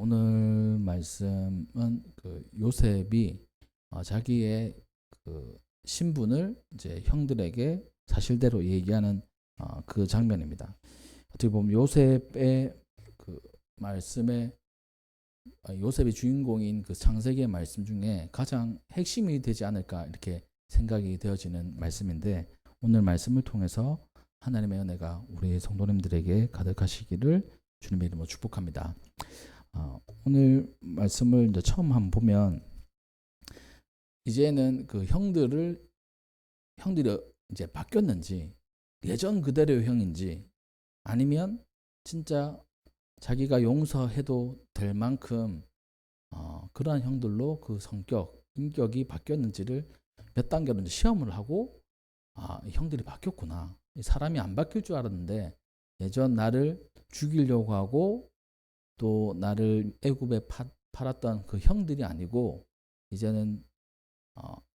오늘 말씀은 요셉이 자기의 신분을 이제 형들에게 사실대로 얘기하는 그 장면입니다. 어떻게 보면 요셉의 말씀에 요셉이 주인공인 그 창세기의 말씀 중에 가장 핵심이 되지 않을까 이렇게 생각이 되어지는 말씀인데, 오늘 말씀을 통해서 하나님의 은혜가 우리 성도님들에게 가득하시기를 주님의 이름으로 축복합니다. 오늘 말씀을 이제 처음 한번 보면, 이제는 그 형들이 이제 바뀌었는지, 예전 그대로의 형인지, 아니면 진짜 자기가 용서해도 될 만큼 그러한 형들로 그 성격, 인격이 바뀌었는지를 몇 단계로 이제 시험을 하고, 형들이 바뀌었구나. 사람이 안 바뀔 줄 알았는데 예전 나를 죽이려고 하고 또 나를 애굽에 팔았던 그 형들이 아니고, 이제는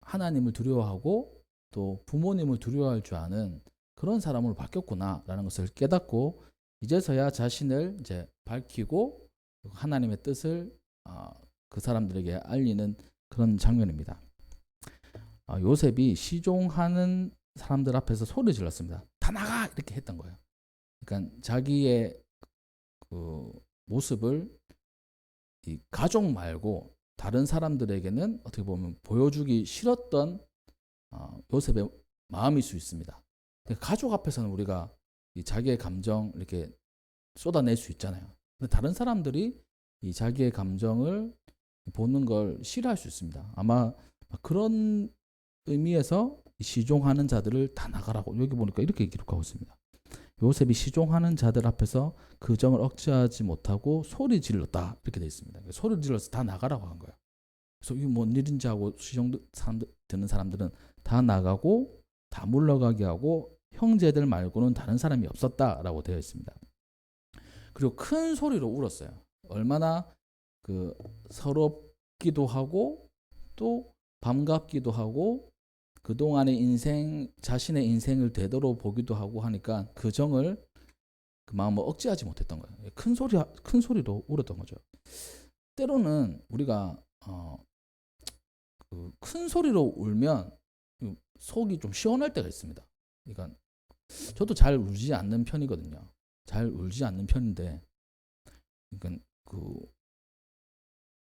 하나님을 두려워하고 또 부모님을 두려워할 줄 아는 그런 사람으로 바뀌었구나라는 것을 깨닫고, 이제서야 자신을 이제 밝히고 하나님의 뜻을 그 사람들에게 알리는 그런 장면입니다. 요셉이 시종하는 사람들 앞에서 소리 질렀습니다. 다 나가! 이렇게 했던 거예요. 그러니까 자기의 그 모습을 이 가족 말고 다른 사람들에게는 어떻게 보면 보여주기 싫었던 요셉의 마음일 수 있습니다. 가족 앞에서는 우리가 이 자기의 감정 이렇게 쏟아낼 수 있잖아요. 근데 다른 사람들이 이 자기의 감정을 보는 걸 싫어할 수 있습니다. 아마 그런 의미에서 시종하는 자들을 다 나가라고, 여기 보니까 이렇게 기록하고 있습니다. 요셉이 시종하는 자들 앞에서 그 정을 억제하지 못하고 소리 질렀다, 이렇게 되어 있습니다. 소리 질러서 다 나가라고 한 거예요. 그래서 이게 뭔 일인지 하고 시종 듣는 사람들은 다 나가고 다 물러가게 하고 형제들 말고는 다른 사람이 없었다라고 되어 있습니다. 그리고 큰 소리로 울었어요. 얼마나 서럽기도 하고 또 반갑기도 하고 그동안의 인생, 자신의 인생을 되돌아 보기도 하고 하니까 그 정을, 그 마음을 억제하지 못했던 거예요. 큰 소리로 울었던 거죠. 때로는 우리가 큰 소리로 울면 속이 좀 시원할 때가 있습니다. 그러니까 저도 잘 울지 않는 편이거든요. 잘 울지 않는 편인데, 그러니까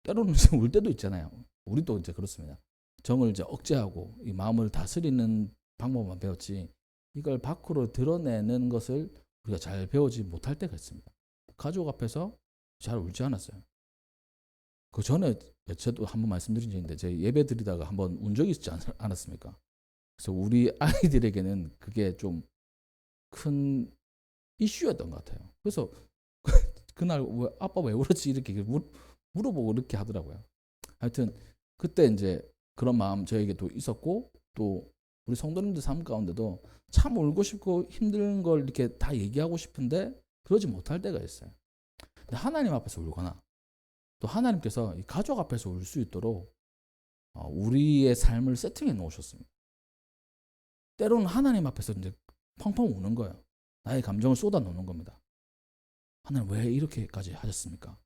때로는 울 때도 있잖아요. 우리도 이제 그렇습니다. 정을 이제 억제하고 이 마음을 다스리는 방법만 배웠지, 이걸 밖으로 드러내는 것을 우리가 잘 배우지 못할 때가 있습니다. 가족 앞에서 잘 울지 않았어요. 그 전에 저도 한번 말씀드린 적인데, 제 예배 드리다가 한번 운 적이 있지 않았습니까? 그래서 우리 아이들에게는 그게 좀 큰 이슈였던 것 같아요. 그래서 그날 아빠 왜 울었지 이렇게 물어보고 이렇게 하더라고요. 하여튼 그때 이제 그런 마음 저에게도 있었고, 또 우리 성도님들 삶 가운데도 참 울고 싶고 힘든 걸 이렇게 다 얘기하고 싶은데 그러지 못할 때가 있어요. 근데 하나님 앞에서 울거나 또 하나님께서 이 가족 앞에서 울 수 있도록 우리의 삶을 세팅해 놓으셨습니다. 때로는 하나님 앞에서 이제 펑펑 우는 거예요. 나의 감정을 쏟아 놓는 겁니다. 하나님 왜 이렇게까지 하셨습니까?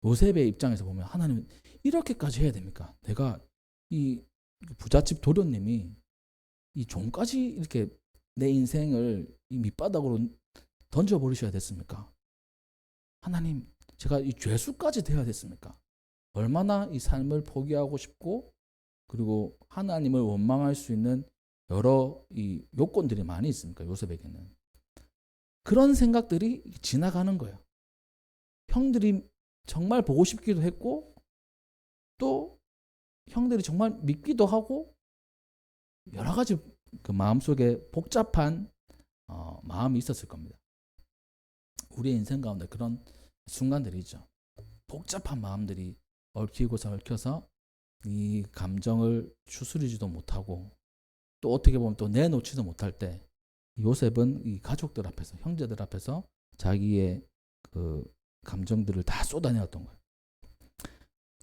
요셉의 입장에서 보면 하나님 이렇게까지 해야 됩니까? 내가 이 부잣집 도련님이 이 종까지 이렇게 내 인생을 이 밑바닥으로 던져버리셔야 됐습니까? 하나님, 제가 이 죄수까지 되어야 됐습니까? 얼마나 이 삶을 포기하고 싶고, 그리고 하나님을 원망할 수 있는 여러 이 요건들이 많이 있습니까? 요셉에게는. 그런 생각들이 지나가는 거예요. 형들이 정말 보고 싶기도 했고, 또 형들이 정말 믿기도 하고, 여러 가지 그 마음속에 복잡한 마음이 있었을 겁니다. 우리의 인생 가운데 그런 순간들이 있죠. 복잡한 마음들이 얽히고서 얽혀서 이 감정을 추스리지도 못하고, 또 어떻게 보면 또 내놓지도 못할 때, 요셉은 이 가족들 앞에서, 형제들 앞에서 자기의 그 감정들을 다 쏟아내었던 거예요.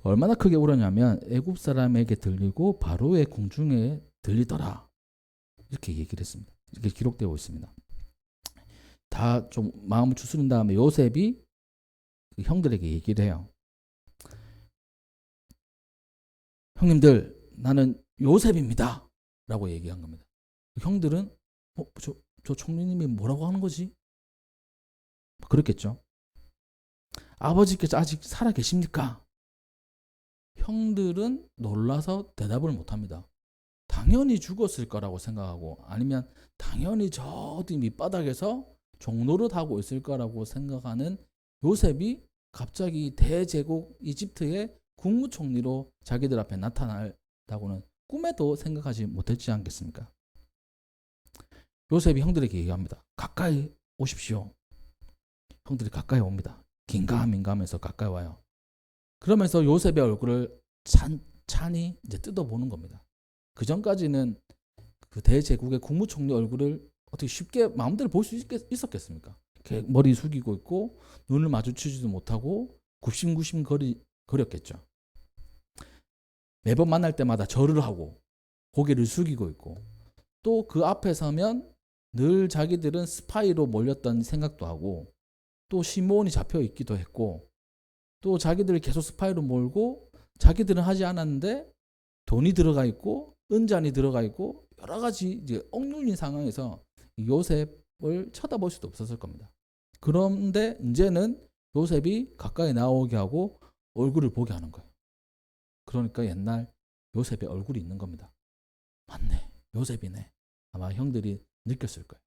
얼마나 크게 울었냐면 애굽 사람에게 들리고 바로의 궁중에 들리더라, 이렇게 얘기를 했습니다. 이렇게 기록되어 있습니다. 다 좀 마음을 추스린 다음에 요셉이 그 형들에게 얘기를 해요. 형님들, 나는 요셉입니다. 라고 얘기한 겁니다. 형들은 저 총리님이 뭐라고 하는 거지? 그렇겠죠. 아버지께서 아직 살아 계십니까? 형들은 놀라서 대답을 못합니다. 당연히 죽었을 거라고 생각하고, 아니면 당연히 저 어디 밑바닥에서 종노릇 하고 있을 거라고 생각하는 요셉이 갑자기 대제국 이집트의 국무총리로 자기들 앞에 나타날다고는 꿈에도 생각하지 못했지 않겠습니까? 요셉이 형들에게 얘기합니다. 가까이 오십시오. 형들이 가까이 옵니다. 긴가민가하면서 가까이 와요. 그러면서 요셉의 얼굴을 찬찬히 이제 뜯어보는 겁니다. 그 전까지는 그 대제국의 국무총리 얼굴을 어떻게 쉽게 마음대로 볼 수 있었겠습니까? 머리 숙이고 있고 눈을 마주치지도 못하고 굽심굽심 거렸겠죠. 매번 만날 때마다 절을 하고 고개를 숙이고 있고, 또 그 앞에 서면 늘 자기들은 스파이로 몰렸던 생각도 하고, 또 시몬이 잡혀 있기도 했고, 또 자기들을 계속 스파이로 몰고 자기들은 하지 않았는데 돈이 들어가 있고 은잔이 들어가 있고 여러 가지 이제 억눌린 상황에서 요셉을 쳐다볼 수도 없었을 겁니다. 그런데 이제는 요셉이 가까이 나오게 하고 얼굴을 보게 하는 거예요. 그러니까 옛날 요셉의 얼굴이 있는 겁니다. 맞네, 요셉이네. 아마 형들이 느꼈을 거예요.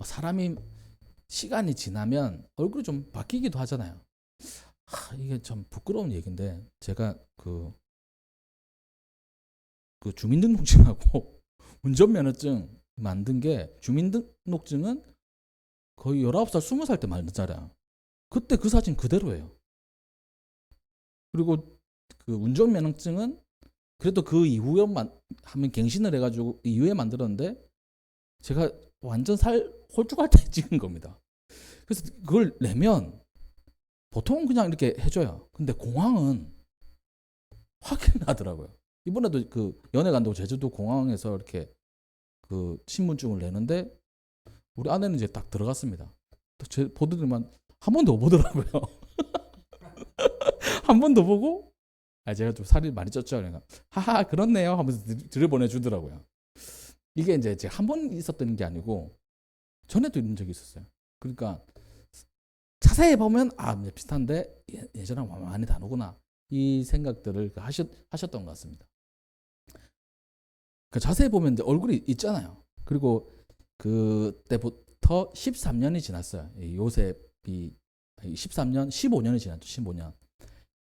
사람이 시간이 지나면 얼굴이 좀 바뀌기도 하잖아요. 이게 참 부끄러운 얘기인데, 제가 그 주민등록증하고 운전면허증 만든 게, 주민등록증은 거의 19살, 20살 때 만들잖아요. 그때 그 사진 그대로예요. 그리고 그 운전면허증은 그래도 그 이후에 하면 갱신을 해가지고 이후에 만들었는데, 제가 완전 홀쭉할 때 찍은 겁니다. 그래서 그걸 내면 보통은 그냥 이렇게 해줘요. 근데 공항은 확인을 하더라고요. 이번에도 그 연애 간다고 제주도 공항에서 이렇게 그 신분증을 내는데, 우리 아내는 이제 딱 들어갔습니다. 제 보더니만 한 번 더 보더라고요. 한 번 더 보고, 제가 좀 살이 많이 쪘죠. 그러니까 하하 그렇네요 하면서 들여보내주더라고요. 이게 이제 제가 한 번 있었던 게 아니고 전에도 있는 적이 있었어요. 그러니까 자세히 보면 비슷한데 예전랑 많이 다르구나, 이 생각들을 하셨던 것 같습니다. 자세히 보면 이제 얼굴이 있잖아요. 그리고 그때부터 13년이 지났어요. 요셉이 13년, 15년이 지났죠. 15년.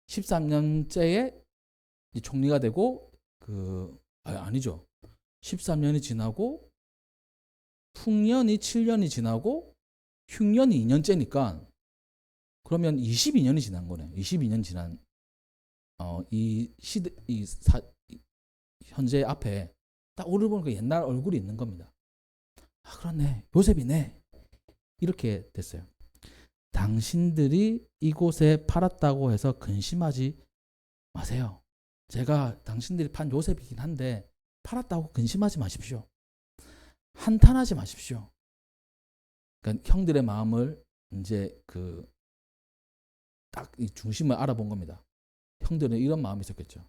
13년째에 총리가 되고, 아니죠. 13년이 지나고 풍년이 7년이 지나고 흉년이 2년째니까 그러면 22년이 지난 거네요. 22년 지난 현재 앞에 딱 얼굴 보니까 옛날 얼굴이 있는 겁니다. 그렇네, 요셉이네, 이렇게 됐어요. 당신들이 이곳에 팔았다고 해서 근심하지 마세요. 제가 당신들이 판 요셉이긴 한데 팔았다고 근심하지 마십시오. 한탄하지 마십시오. 그러니까 형들의 마음을 이제 딱 이 중심을 알아본 겁니다. 형들은 이런 마음이 있었겠죠.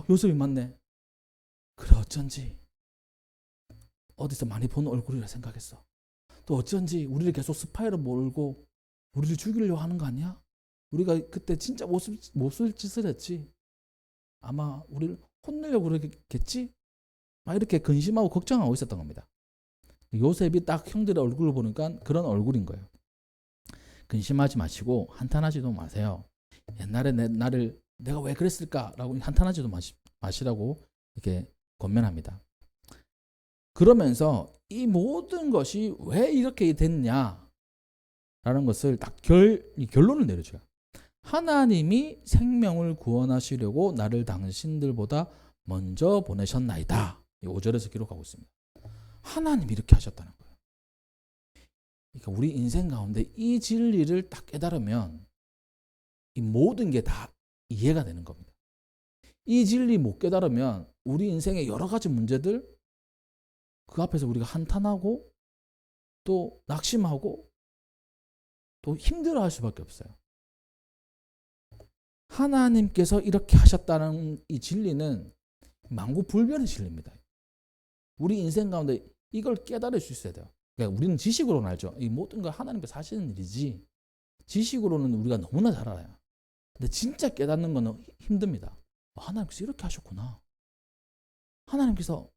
요셉이 맞네. 그래, 어쩐지 어디서 많이 본 얼굴이라 생각했어. 또 어쩐지 우리를 계속 스파이로 몰고 우리를 죽이려고 하는 거 아니야? 우리가 그때 진짜 못쓸 짓을 했지. 아마 우리를 혼내려고 그러겠지? 막 이렇게 근심하고 걱정하고 있었던 겁니다. 요셉이 딱 형들의 얼굴을 보니까 그런 얼굴인 거예요. 근심하지 마시고 한탄하지도 마세요. 옛날에 나를 내가 왜 그랬을까라고 한탄하지도 마시라고 이렇게 권면합니다. 그러면서 이 모든 것이 왜 이렇게 됐냐라는 것을 딱 결론을 내려줘요. 하나님이 생명을 구원하시려고 나를 당신들보다 먼저 보내셨나이다. 5절에서 기록하고 있습니다. 하나님이 이렇게 하셨다는 거예요. 그러니까 우리 인생 가운데 이 진리를 딱 깨달으면 이 모든 게 다 이해가 되는 겁니다. 이 진리 못 깨달으면 우리 인생의 여러 가지 문제들, 그 앞에서 우리가 한탄하고 또 낙심하고 또 힘들어할 수밖에 없어요. 하나님께서 이렇게 하셨다는 이 진리는 만고불변의 진리입니다. 우리 인생 가운데 이걸 깨달을 수 있어야 돼요. 그러니까 우리는 지식으로는 알죠. 이 모든 걸 하나님께서 하시는 일이지, 지식으로는 우리가 너무나 잘 알아요. 근데 진짜 깨닫는 거는 힘듭니다. 하나님께서 이렇게 하셨구나. 하나님께서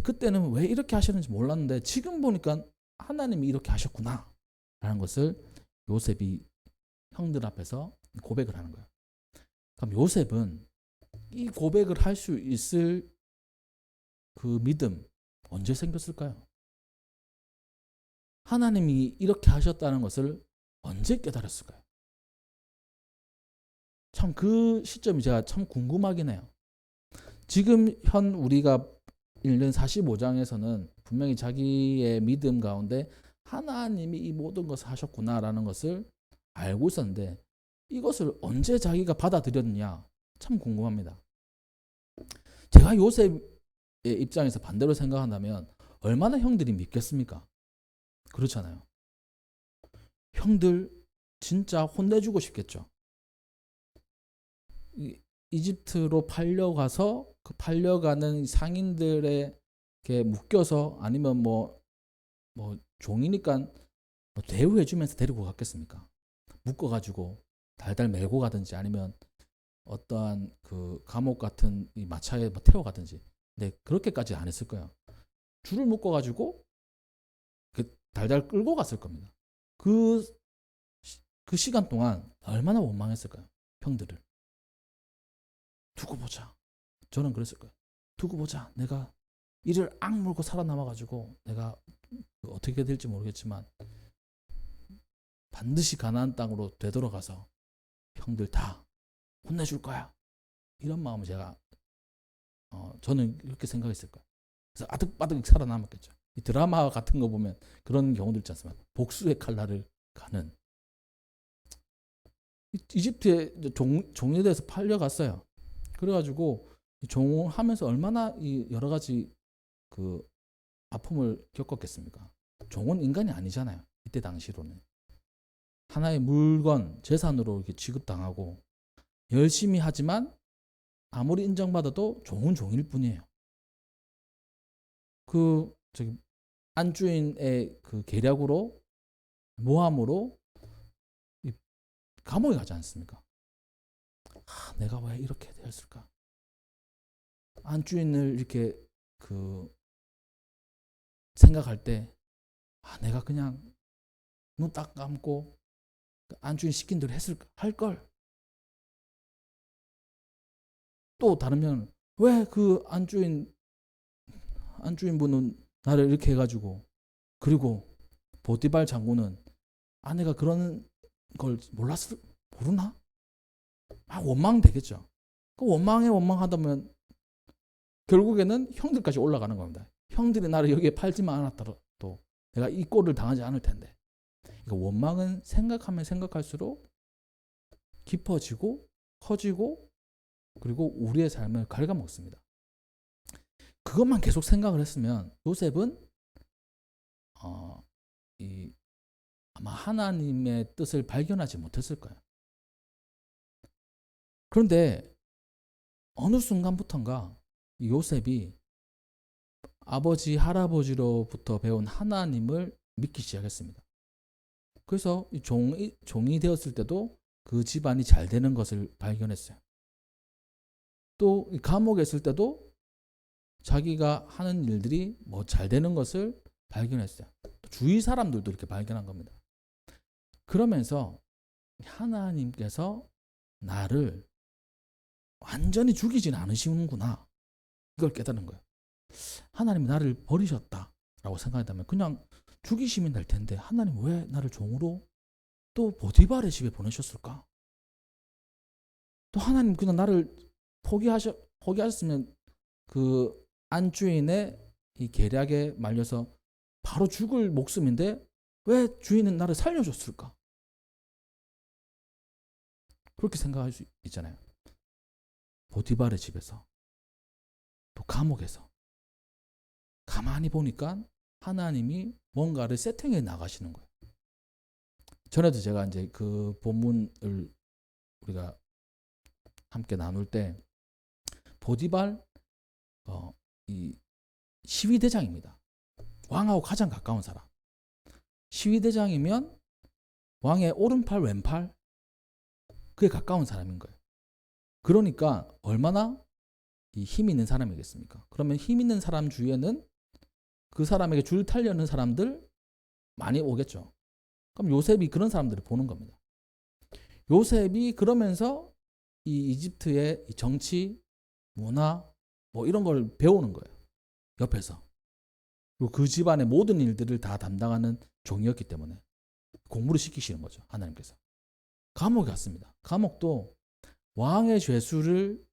그때는 왜 이렇게 하셨는지 몰랐는데 지금 보니까 하나님이 이렇게 하셨구나 라는 것을 요셉이 형들 앞에서 고백을 하는 거예요. 그럼 요셉은 이 고백을 할 수 있을 그 믿음 언제 생겼을까요? 하나님이 이렇게 하셨다는 것을 언제 깨달았을까요? 참 그 시점이 제가 참 궁금하긴 해요. 지금 현 우리가 읽는 45장에서는 분명히 자기의 믿음 가운데 하나님이 이 모든 것을 하셨구나라는 것을 알고 있었는데 이것을 언제 자기가 받아들였느냐 참 궁금합니다. 제가 요셉의 입장에서 반대로 생각한다면 얼마나 형들이 믿겠습니까? 그렇잖아요. 형들 진짜 혼내주고 싶겠죠. 이집트로 팔려가서 그 팔려가는 상인들에게 묶여서 아니면 뭐 종이니까 뭐 대우해주면서 데리고 갔겠습니까? 묶어가지고 달달 메고 가든지 아니면 어떠한 그 감옥 같은 이 마차에 뭐 태워가든지. 근데 그렇게까지 안 했을 거예요. 줄을 묶어가지고 그 달달 끌고 갔을 겁니다. 그 시간 동안 얼마나 원망했을까요? 형들을. 두고 보자. 저는 그랬을 거예요. 두고 보자. 내가 이를 악물고 살아남아가지고 내가 어떻게 될지 모르겠지만 반드시 가나안 땅으로 되돌아가서 형들 다 혼내줄 거야. 이런 마음을 제가 저는 이렇게 생각했을 거예요. 그래서 아득바득 살아남았겠죠. 이 드라마 같은 거 보면 그런 경우도 있지 않습니까? 복수의 칼날을 가는. 이집트에 종려돼서 팔려갔어요. 그래가지고 종하면서 얼마나 이 여러 가지 그 아픔을 겪었겠습니까? 종은 인간이 아니잖아요. 이때 당시로는 하나의 물건, 재산으로 이렇게 취급당하고 열심히 하지만 아무리 인정받아도 종은 종일 뿐이에요. 그 안주인의 그 계략으로 모함으로 감옥에 가지 않습니까? 내가 왜 이렇게 되었을까? 안주인을 이렇게 그 생각할 때 내가 그냥 눈 딱 감고 안주인 시킨 대로 할 걸. 또 다른 면은 왜 그 안주인분은 나를 이렇게 해가지고 그리고 보디발 장군은 아내가 그런 걸 모르나? 원망되겠죠. 그 원망하다면 결국에는 형들까지 올라가는 겁니다. 형들이 나를 여기에 팔지만 않았더라도 내가 이 꼴을 당하지 않을 텐데. 그러니까 원망은 생각하면 생각할수록 깊어지고 커지고 그리고 우리의 삶을 갉아먹습니다. 그것만 계속 생각을 했으면 요셉은 아마 하나님의 뜻을 발견하지 못했을 거예요. 그런데 어느 순간부터인가 요셉이 아버지, 할아버지로부터 배운 하나님을 믿기 시작했습니다. 그래서 종이 되었을 때도 그 집안이 잘 되는 것을 발견했어요. 또 감옥에 있을 때도 자기가 하는 일들이 뭐 잘 되는 것을 발견했어요. 주위 사람들도 이렇게 발견한 겁니다. 그러면서 하나님께서 나를 완전히 죽이지는 않으시는구나. 이걸 깨닫는 거예요. 하나님이 나를 버리셨다라고 생각했다면 그냥 죽이시면 될 텐데 하나님 왜 나를 종으로 또 보디발의 집에 보내셨을까? 또 하나님 그냥 나를 포기하셨으면 그 안주인의 이 계략에 말려서 바로 죽을 목숨인데 왜 주인은 나를 살려줬을까? 그렇게 생각할 수 있잖아요. 보디발의 집에서 또 감옥에서 가만히 보니까 하나님이 뭔가를 세팅해 나가시는 거예요. 전에도 제가 이제 그 본문을 우리가 함께 나눌 때 보디발 이 시위대장입니다. 왕하고 가장 가까운 사람. 시위대장이면 왕의 오른팔 왼팔 그에 가까운 사람인 거예요. 그러니까 얼마나 이 힘 있는 사람이겠습니까? 그러면 힘 있는 사람 주위에는 그 사람에게 줄 타려는 사람들 많이 오겠죠. 그럼 요셉이 그런 사람들을 보는 겁니다. 요셉이 그러면서 이 이집트의 정치, 문화 뭐 이런 걸 배우는 거예요. 옆에서. 그리고 그 집안의 모든 일들을 다 담당하는 종이었기 때문에 공부를 시키시는 거죠. 하나님께서. 감옥에 갔습니다. 감옥도 왕의 죄수를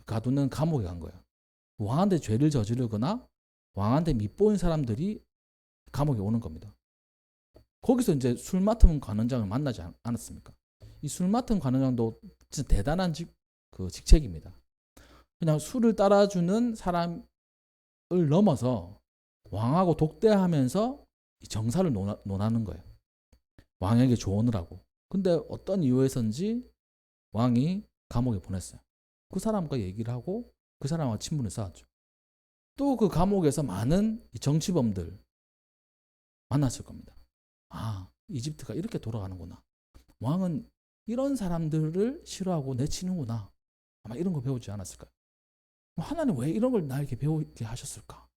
가두는 감옥에 간 거예요. 왕한테 죄를 저지르거나 왕한테 밉보인 사람들이 감옥에 오는 겁니다. 거기서 이제 술 맡은 관원장을 만나지 않았습니까? 이 술 맡은 관원장도 진짜 대단한 직책입니다. 그냥 술을 따라주는 사람을 넘어서 왕하고 독대하면서 정사를 논하는 거예요. 왕에게 조언을 하고. 근데 어떤 이유에서인지 왕이 감옥에 보냈어요. 그 사람과 얘기를 하고 그 사람과 친분을 쌓았죠. 또 그 감옥에서 많은 정치범들 만났을 겁니다. 아, 이집트가 이렇게 돌아가는구나. 왕은 이런 사람들을 싫어하고 내치는구나. 아마 이런 거 배우지 않았을까요? 하나님 왜 이런 걸 나에게 배우게 하셨을까?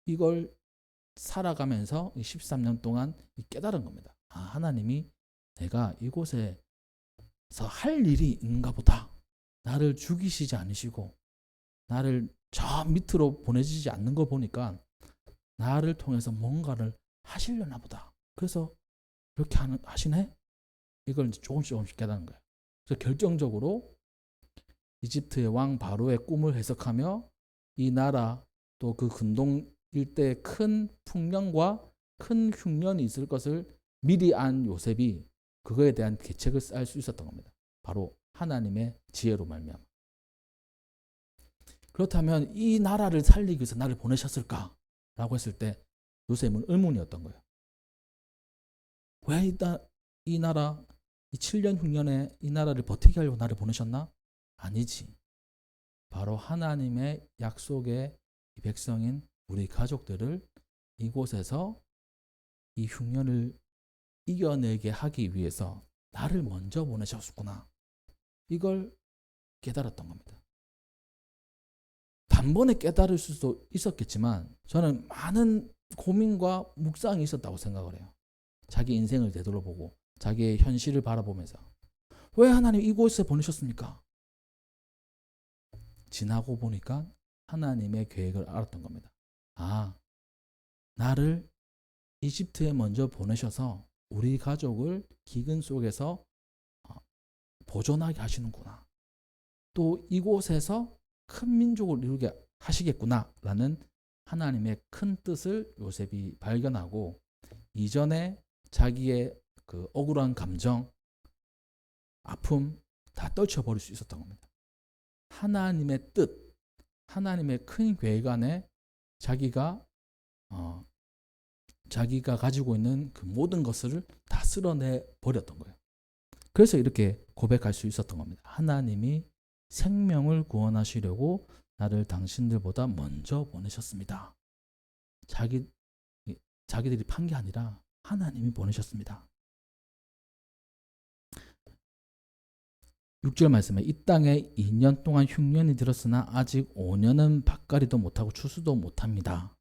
이걸 살아가면서 13년 동안 깨달은 겁니다. 아, 하나님이 내가 이곳에서 할 일이 있는가 보다. 나를 죽이시지 않으시고 나를 저 밑으로 보내지지 않는 거 보니까 나를 통해서 뭔가를 하시려나 보다. 그래서 이렇게 하시네? 이걸 이제 조금씩 깨닫는 거예요. 그래서 결정적으로 이집트의 왕 바로의 꿈을 해석하며 이 나라 또 그 근동 일대에 큰 풍년과 큰 흉년이 있을 것을 미리 안 요셉이 그거에 대한 계책을 쌓을 수 있었던 겁니다. 바로 하나님의 지혜로 말미암아. 그렇다면 이 나라를 살리기 위해서 나를 보내셨을까? 라고 했을 때 요셉은 의문이었던 거예요. 왜 이 나라, 이 7년 흉년에 이 나라를 버티게 하려고 나를 보내셨나? 아니지. 바로 하나님의 약속의 백성인 우리 가족들을 이곳에서 이 흉년을 이겨내게 하기 위해서 나를 먼저 보내셨구나. 이걸 깨달았던 겁니다. 단번에 깨달을 수도 있었겠지만 저는 많은 고민과 묵상이 있었다고 생각을 해요. 자기 인생을 되돌아보고 자기의 현실을 바라보면서 왜 하나님 이곳에 보내셨습니까? 지나고 보니까 하나님의 계획을 알았던 겁니다. 아, 나를 이집트에 먼저 보내셔서 우리 가족을 기근 속에서 보존하게 하시는구나. 또 이곳에서 큰 민족을 이루게 하시겠구나 라는 하나님의 큰 뜻을 요셉이 발견하고 이전에 자기의 그 억울한 감정, 아픔 다 떨쳐버릴 수 있었던 겁니다. 하나님의 뜻, 하나님의 큰 계획 안에 자기가 가지고 있는 그 모든 것을 다 쓸어내 버렸던 거예요. 그래서 이렇게 고백할 수 있었던 겁니다. 하나님이 생명을 구원하시려고 나를 당신들보다 먼저 보내셨습니다. 자기들이 판 게 아니라 하나님이 보내셨습니다. 6절 말씀에 이 땅에 2년 동안 흉년이 들었으나 아직 5년은 밭가리도 못하고 추수도 못합니다.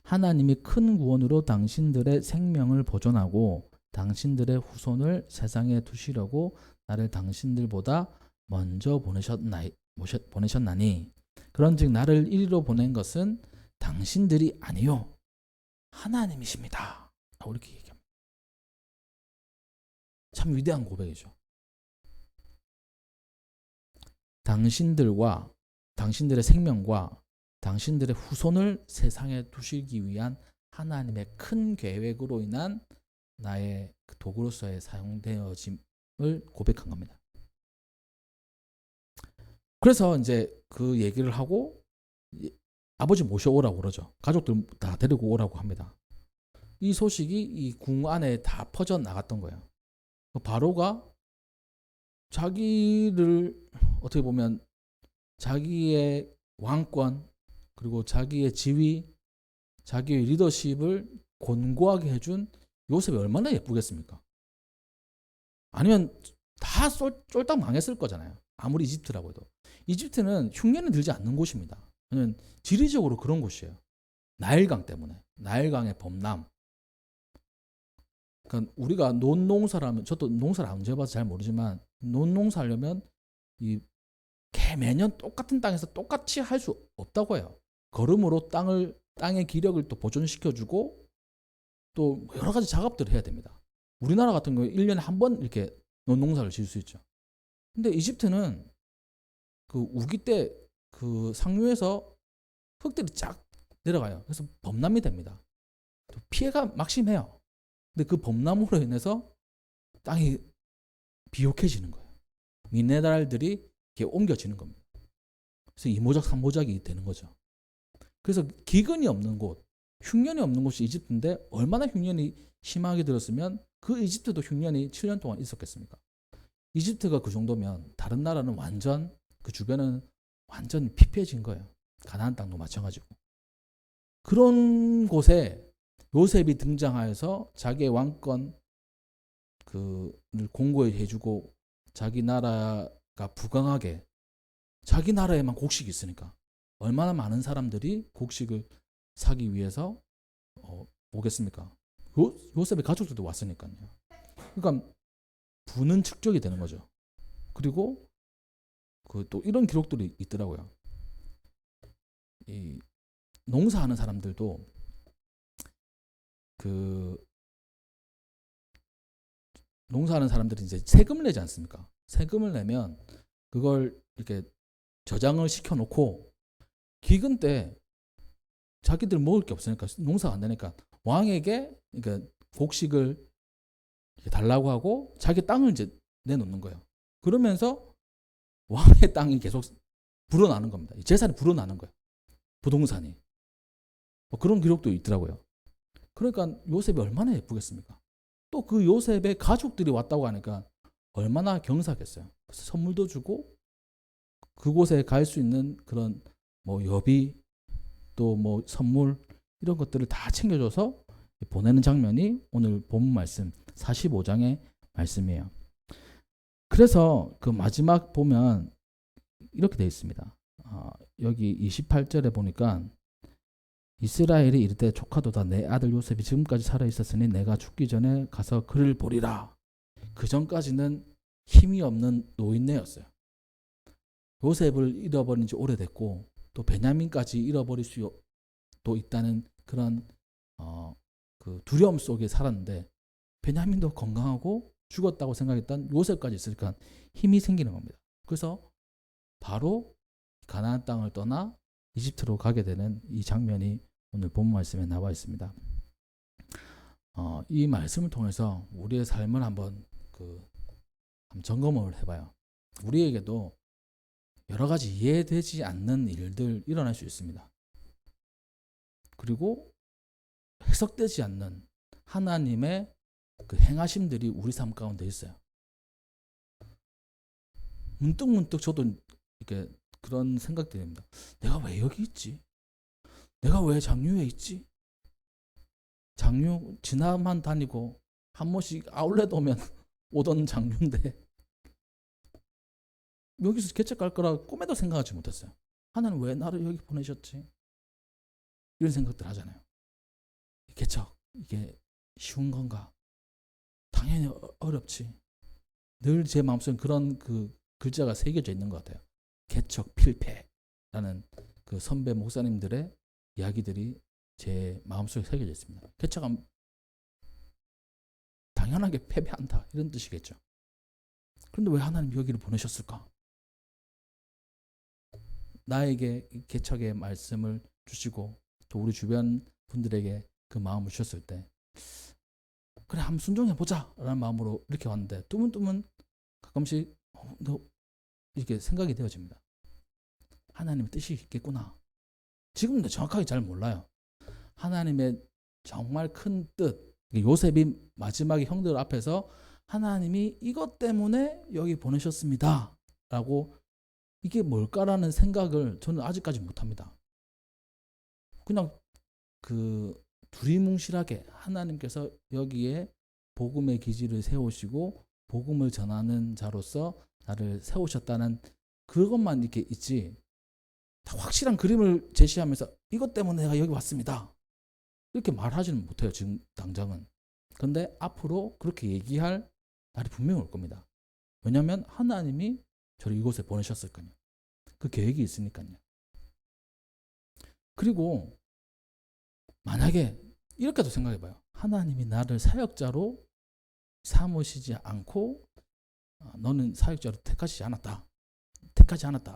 하나님이 큰 구원으로 당신들의 생명을 보존하고 당신들의 후손을 세상에 두시려고 나를 당신들보다 먼저 보내셨나니 그런즉 나를 이리로 보낸 것은 당신들이 아니요 하나님이십니다. 이렇게 얘기합니다. 참 위대한 고백이죠. 당신들과 당신들의 생명과 당신들의 후손을 세상에 두시기 위한 하나님의 큰 계획으로 인한 나의 도구로서의 사용되어짐을 고백한 겁니다. 그래서 이제 그 얘기를 하고 아버지 모셔오라고 그러죠. 가족들 다 데리고 오라고 합니다. 이 소식이 이 궁 안에 다 퍼져 나갔던 거예요. 바로가 자기를 어떻게 보면 자기의 왕권 그리고 자기의 지위, 자기의 리더십을 곤고하게 해준 요셉이 얼마나 예쁘겠습니까? 아니면 다 쫄딱 망했을 거잖아요. 아무리 이집트라고 해도. 이집트는 흉년이 들지 않는 곳입니다. 왜냐면 지리적으로 그런 곳이에요. 나일강 때문에. 나일강의 범람. 그러니까 우리가 논농사라면, 저도 농사를 안 지어봐서 잘 모르지만 논농사 하려면 이 매년 똑같은 땅에서 똑같이 할 수 없다고 해요. 걸음으로 땅의 기력을 또 보존시켜주고 또 여러 가지 작업들을 해야 됩니다. 우리나라 같은 경우에 1년에 한 번 이렇게 논농사를 지을 수 있죠. 근데 이집트는 그 우기 때 그 상류에서 흙들이 쫙 내려가요. 그래서 범람이 됩니다. 피해가 막심해요. 근데 그 범람으로 인해서 땅이 비옥해지는 거예요. 미네랄들이 이렇게 옮겨지는 겁니다. 그래서 이모작 삼모작이 되는 거죠. 그래서 기근이 없는 곳, 흉년이 없는 곳이 이집트인데 얼마나 흉년이 심하게 들었으면 그 이집트도 흉년이 7년 동안 있었겠습니까? 이집트가 그 정도면 다른 나라는 완전 그 주변은 완전 피폐해진 거예요. 가나안 땅도 마찬가지고. 그런 곳에 요셉이 등장하여서 자기의 왕권 그를 공고히 해주고 자기 나라가 부강하게 자기 나라에만 곡식이 있으니까 얼마나 많은 사람들이 곡식을 사기 위해서 오겠습니까? 요셉의 가족들도 왔으니까요. 그러니까 부는 축적이 되는 거죠. 그리고 그 또 이런 기록들이 있더라고요. 이 농사하는 사람들도 그 농사하는 사람들이 이제 세금을 내지 않습니까? 세금을 내면 그걸 이렇게 저장을 시켜놓고 기근 때 자기들 먹을 게 없으니까 농사가 안 되니까 왕에게 그러니까 곡식을 달라고 하고 자기 땅을 이제 내놓는 거예요. 그러면서 왕의 땅이 계속 불어나는 겁니다. 재산이 불어나는 거예요. 부동산이. 그런 기록도 있더라고요. 그러니까 요셉이 얼마나 예쁘겠습니까? 또 그 요셉의 가족들이 왔다고 하니까 얼마나 경사겠어요. 그래서 선물도 주고 그곳에 갈 수 있는 그런 뭐 여비 또 뭐 선물 이런 것들을 다 챙겨줘서 보내는 장면이 오늘 본문 말씀 45장의 말씀이에요. 그래서 그 마지막 보면 이렇게 되어 있습니다. 여기 28절에 보니까 이스라엘이 이르되 조카도다 내 아들 요셉이 지금까지 살아있었으니 내가 죽기 전에 가서 그를 보리라. 그 전까지는 힘이 없는 노인네였어요. 요셉을 잃어버린 지 오래됐고 또 베냐민까지 잃어버릴 수도 있다는 그런 그 두려움 속에 살았는데 베냐민도 건강하고 죽었다고 생각했던 요셉까지 있으니까 힘이 생기는 겁니다. 그래서 바로 가나안 땅을 떠나 이집트로 가게 되는 이 장면이 오늘 본 말씀에 나와 있습니다. 이 말씀을 통해서 우리의 삶을 한번 점검을 해봐요. 우리에게도 여러 가지 이해되지 않는 일들 일어날 수 있습니다. 그리고 해석되지 않는 하나님의 그 행하심들이 우리 삶 가운데 있어요. 문득 저도 이렇게 그런 생각들입니다. 내가 왜 여기 있지? 내가 왜 장유에 있지? 장유 지나만 다니고 한 번씩 아울렛 오면 오던 장유인데 여기서 개척 갈 거라 꿈에도 생각하지 못했어요. 하나님 왜 나를 여기 보내셨지? 이런 생각들 하잖아요. 개척 이게 쉬운 건가? 당연히 어렵지. 늘 제 마음속에 그런 그 글자가 새겨져 있는 것 같아요. 개척 필패라는 그 선배 목사님들의 이야기들이 제 마음속에 새겨져 있습니다. 개척은 당연하게 패배한다 이런 뜻이겠죠. 그런데 왜 하나님 여기를 보내셨을까? 나에게 개척의 말씀을 주시고 또 우리 주변 분들에게 그 마음을 주셨을 때 그래 한번 순종해보자 라는 마음으로 이렇게 왔는데 뚜문뚜문 가끔씩 이렇게 생각이 되어집니다. 하나님의 뜻이 있겠구나. 지금도 정확하게 잘 몰라요. 하나님의 정말 큰 뜻. 요셉이 마지막에 형들 앞에서 하나님이 이것 때문에 여기 보내셨습니다. 라고 이게 뭘까라는 생각을 저는 아직까지 못합니다. 그냥 두리뭉실하게 하나님께서 여기에 복음의 기지를 세우시고 복음을 전하는 자로서 나를 세우셨다는 그것만 이렇게 있지, 다 확실한 그림을 제시하면서 이것 때문에 내가 여기 왔습니다. 이렇게 말하지는 못해요, 지금 당장은. 그런데 앞으로 그렇게 얘기할 날이 분명히 올 겁니다. 왜냐하면 하나님이 저를 이곳에 보내셨을까요. 그 계획이 있으니까요. 그리고 만약에 이렇게도 생각해봐요. 하나님이 나를 사역자로 삼으시지 않고 너는 사역자로 택하지 않았다.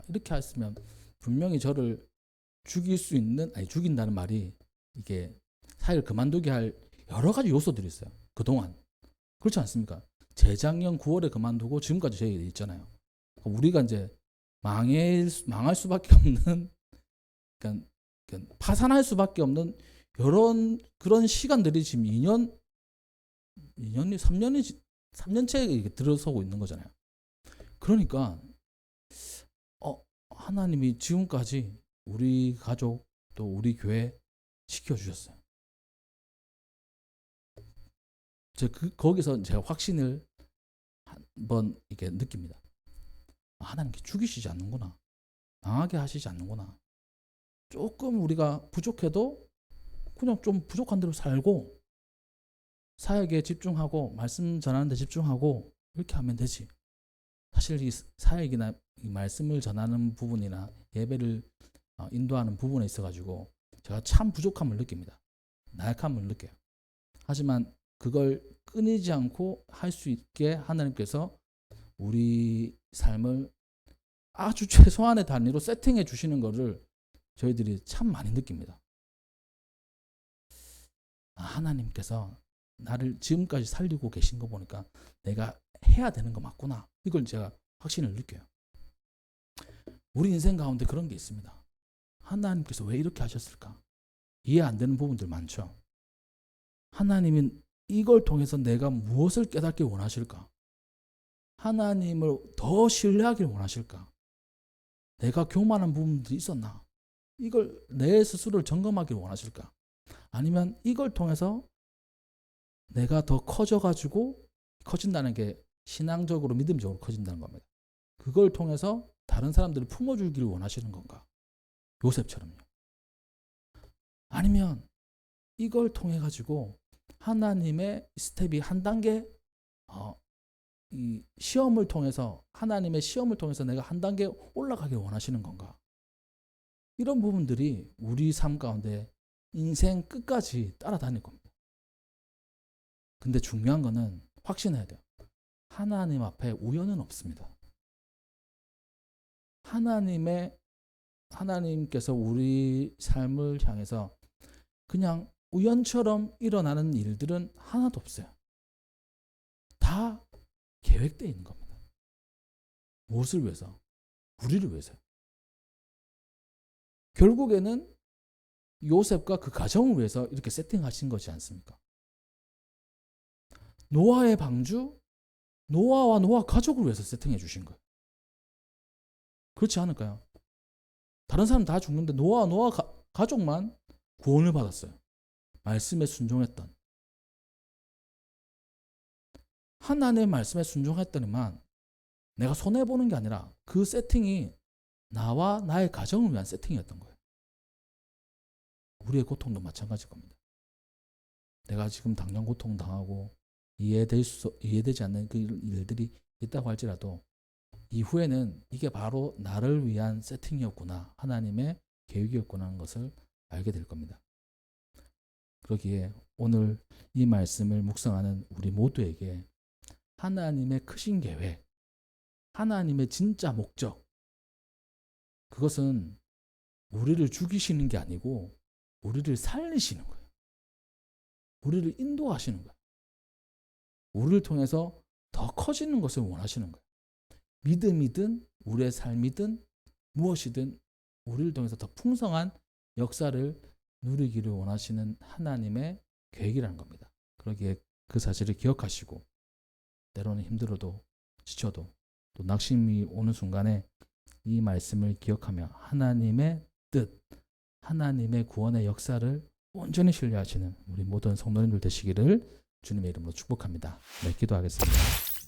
이렇게 했으면 분명히 저를 죽일 수 있는, 아니 죽인다는 말이 이게 사역을 그만두게 할 여러 가지 요소들이 있어요. 그동안. 그렇지 않습니까? 재작년 9월에 그만두고 지금까지 저희 있잖아요. 우리가 이제 망할 수밖에 없는, 그러니까 파산할 수밖에 없는 그런 시간들이 지금 3년째 들어서고 있는 거잖아요. 그러니까 하나님이 지금까지 우리 가족 또 우리 교회 지켜주셨어요. 거기서 제가 확신을 한번 이렇게 느낍니다. 하나님 죽이시지 않는구나. 망하게 하시지 않는구나. 조금 우리가 부족해도 그냥 좀 부족한 대로 살고 사역에 집중하고 말씀 전하는 데 집중하고 이렇게 하면 되지. 사실 이 사역이나 이 말씀을 전하는 부분이나 예배를 인도하는 부분에 있어가지고 제가 참 부족함을 느낍니다. 나약함을 느껴요. 하지만 그걸 끊이지 않고 할 수 있게 하나님께서 우리 삶을 아주 최소한의 단위로 세팅해 주시는 것을 저희들이 참 많이 느낍니다. 하나님께서 나를 지금까지 살리고 계신 거 보니까 내가 해야 되는 거 맞구나. 이걸 제가 확신을 느껴요. 우리 인생 가운데 그런 게 있습니다. 하나님께서 왜 이렇게 하셨을까? 이해 안 되는 부분들 많죠. 하나님은 이걸 통해서 내가 무엇을 깨닫길 원하실까? 하나님을 더 신뢰하길 원하실까? 내가 교만한 부분들이 있었나? 이걸 내 스스로를 점검하길 원하실까? 아니면 이걸 통해서 내가 더 커져가지고, 커진다는 게 신앙적으로 믿음적으로 커진다는 겁니다. 그걸 통해서 다른 사람들을 품어주기를 원하시는 건가? 요셉처럼요. 아니면 이걸 통해 가지고 하나님의 스텝이 한 단계, 이 시험을 통해서, 하나님의 시험을 통해서 내가 한 단계 올라가길 원하시는 건가? 이런 부분들이 우리 삶 가운데 인생 끝까지 따라다닐 겁니다. 근데 중요한 거는 확신해야 돼요. 하나님 앞에 우연은 없습니다. 하나님께서 우리 삶을 향해서 그냥 우연처럼 일어나는 일들은 하나도 없어요. 다 계획되어 있는 겁니다. 무엇을 위해서? 우리를 위해서요. 결국에는 요셉과 그 가정을 위해서 이렇게 세팅하신 것이 않습니까? 노아의 방주, 노아와 노아 가족을 위해서 세팅해 주신 거예요. 그렇지 않을까요? 다른 사람 다 죽는데 노아와 노아 가족만 구원을 받았어요. 말씀에 순종했던. 하나님의 말씀에 순종했더니만 내가 손해보는 게 아니라 그 세팅이 나와 나의 가정을 위한 세팅이었던 거예요. 우리의 고통도 마찬가지일 겁니다. 내가 지금 당장 고통당하고 이해되지 않는 그 일들이 있다고 할지라도 이후에는 이게 바로 나를 위한 세팅이었구나, 하나님의 계획이었구나 하는 것을 알게 될 겁니다. 그러기에 오늘 이 말씀을 묵상하는 우리 모두에게 하나님의 크신 계획, 하나님의 진짜 목적, 그것은 우리를 죽이시는 게 아니고 우리를 살리시는 거예요. 우리를 인도하시는 거예요. 우리를 통해서 더 커지는 것을 원하시는 거예요. 믿음이든 우리의 삶이든 무엇이든 우리를 통해서 더 풍성한 역사를 누리기를 원하시는 하나님의 계획이라는 겁니다. 그러기에 그 사실을 기억하시고 때로는 힘들어도 지쳐도 또 낙심이 오는 순간에 이 말씀을 기억하며 하나님의 뜻, 하나님의 구원의 역사를 온전히 신뢰하시는 우리 모든 성도님들 되시기를 주님의 이름으로 축복합니다. 네, 기도하겠습니다.